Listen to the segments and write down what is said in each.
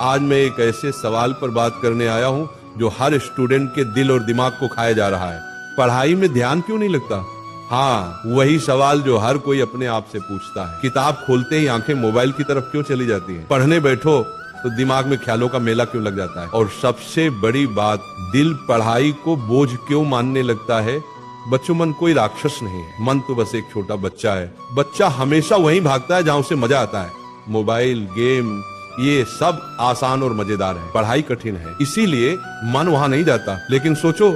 आज मैं एक ऐसे सवाल पर बात करने आया हूं जो हर स्टूडेंट के दिल और दिमाग को खाया जा रहा है। पढ़ाई में ध्यान क्यों नहीं लगता? हाँ, वही सवाल जो हर कोई अपने आप से पूछता है। किताब खोलते ही आंखें मोबाइल की तरफ क्यों चली जाती हैं? पढ़ने बैठो तो दिमाग में ख्यालों का मेला क्यों लग जाता है? और सबसे बड़ी बात, दिल पढ़ाई को बोझ क्यों मानने लगता है? बच्चों, मन कोई राक्षस नहीं है, मन तो बस एक छोटा बच्चा है। बच्चा हमेशा वहीं भागता है जहां उसे मजा आता है। मोबाइल, गेम, ये सब आसान और मजेदार है, पढ़ाई कठिन है, इसीलिए मन वहां नहीं जाता। लेकिन सोचो,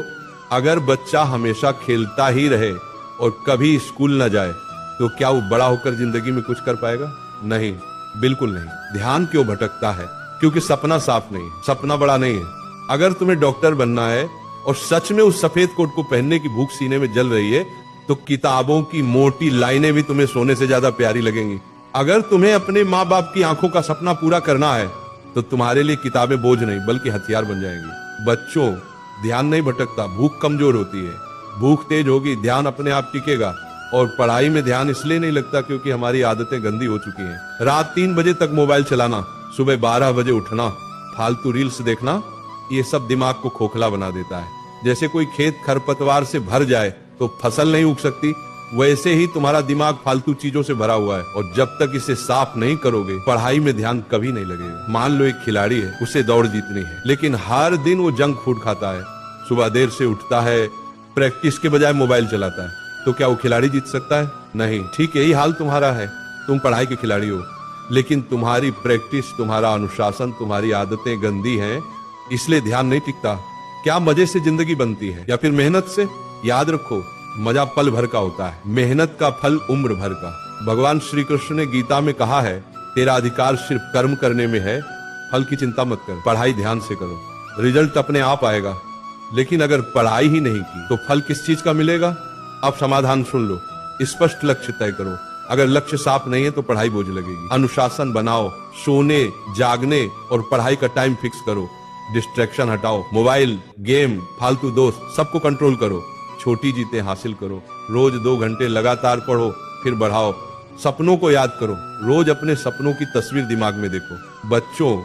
अगर बच्चा हमेशा खेलता ही रहे और कभी स्कूल न जाए तो क्या वो बड़ा होकर जिंदगी में कुछ कर पाएगा? नहीं, बिल्कुल नहीं। ध्यान क्यों भटकता है? क्योंकि सपना साफ नहीं, सपना बड़ा नहीं है। अगर तुम्हें डॉक्टर बनना है और सच में उस सफेद कोट को पहनने की भूख सीने में जल रही है तो किताबों की मोटी लाइनें भी तुम्हें सोने से ज्यादा प्यारी लगेंगी। अगर तुम्हें अपने माँ बाप की आंखों का सपना पूरा करना है तो तुम्हारे लिए किताबें बोझ नहीं बल्कि हथियार बन जाएंगी। बच्चों, ध्यान नहीं भटकता, भूख कमजोर होती है। भूख तेज होगी, ध्यान अपने आप टिकेगा। और पढ़ाई में ध्यान इसलिए नहीं लगता क्योंकि हमारी आदतें गंदी हो चुकी हैं। रात 3 बजे तक मोबाइल चलाना, सुबह 12 बजे उठना, फालतू रील्स देखना, ये सब दिमाग को खोखला बना देता है। जैसे कोई खेत खरपतवार से भर जाए तो फसल नहीं उग सकती, वैसे ही तुम्हारा दिमाग फालतू चीजों से भरा हुआ है और जब तक इसे साफ नहीं करोगे पढ़ाई में ध्यान कभी नहीं लगेगा। मान लो एक खिलाड़ी है, उसे दौड़ जीतनी है, लेकिन हर दिन वो जंक फूड खाता है, सुबह देर से उठता है, प्रैक्टिस के बजाय मोबाइल चलाता है, तो क्या वो खिलाड़ी जीत सकता है? नहीं। ठीक यही हाल तुम्हारा है। तुम पढ़ाई के खिलाड़ी हो, लेकिन तुम्हारी प्रैक्टिस, तुम्हारा अनुशासन, तुम्हारी आदतें गंदी हैं, इसलिए ध्यान नहीं टिकता। क्या मजे से जिंदगी बनती है या फिर मेहनत से? याद रखो, मजा पल भर का होता है, मेहनत का फल उम्र भर का। भगवान श्री कृष्ण ने गीता में कहा है, तेरा अधिकार सिर्फ कर्म करने में है, फल की चिंता मत कर, पढ़ाई ध्यान से करो, रिजल्ट अपने आप आएगा। लेकिन अगर पढ़ाई ही नहीं की तो फल किस चीज का मिलेगा? अब समाधान सुन लो, स्पष्ट लक्ष्य तय करो। अगर लक्ष्य साफ नहीं है तो पढ़ाई बोझ लगेगी। अनुशासन बनाओ, सोने, जागने और पढ़ाई का टाइम फिक्स करो। डिस्ट्रैक्शन हटाओ, मोबाइल, गेम, फालतू दोस्त, सबको कंट्रोल करो। छोटी जीतें हासिल करो। रोज 2 घंटे लगातार पढ़ो, फिर बढ़ाओ। सपनों को याद करो, रोज अपने सपनों की तस्वीर दिमाग में देखो। बच्चों,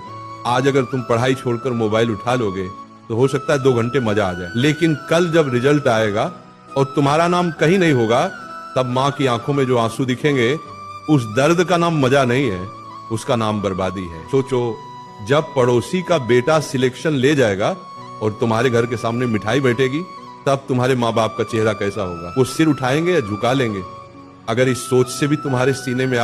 आज अगर तुम पढ़ाई छोड़कर मोबाइल उठा लोगे तो हो सकता है 2 घंटे मजा आ जाए, लेकिन कल जब रिजल्ट आएगा और तुम्हारा नाम कहीं नहीं होगा, तब माँ की आंखों में जो आंसू दिखेंगे, उस दर्द का नाम मजा नहीं है, उसका नाम बर्बादी है। सोचो, जब पड़ोसी का बेटा सिलेक्शन ले जाएगा और तुम्हारे घर के सामने मिठाई बैठेगी, तब तुम्हारे माँ बाप का चेहरा कैसा होगा? वो सिर उठाएंगे या झुका लेंगे? अगर इस सोच से भी तुम्हारे सीने में आग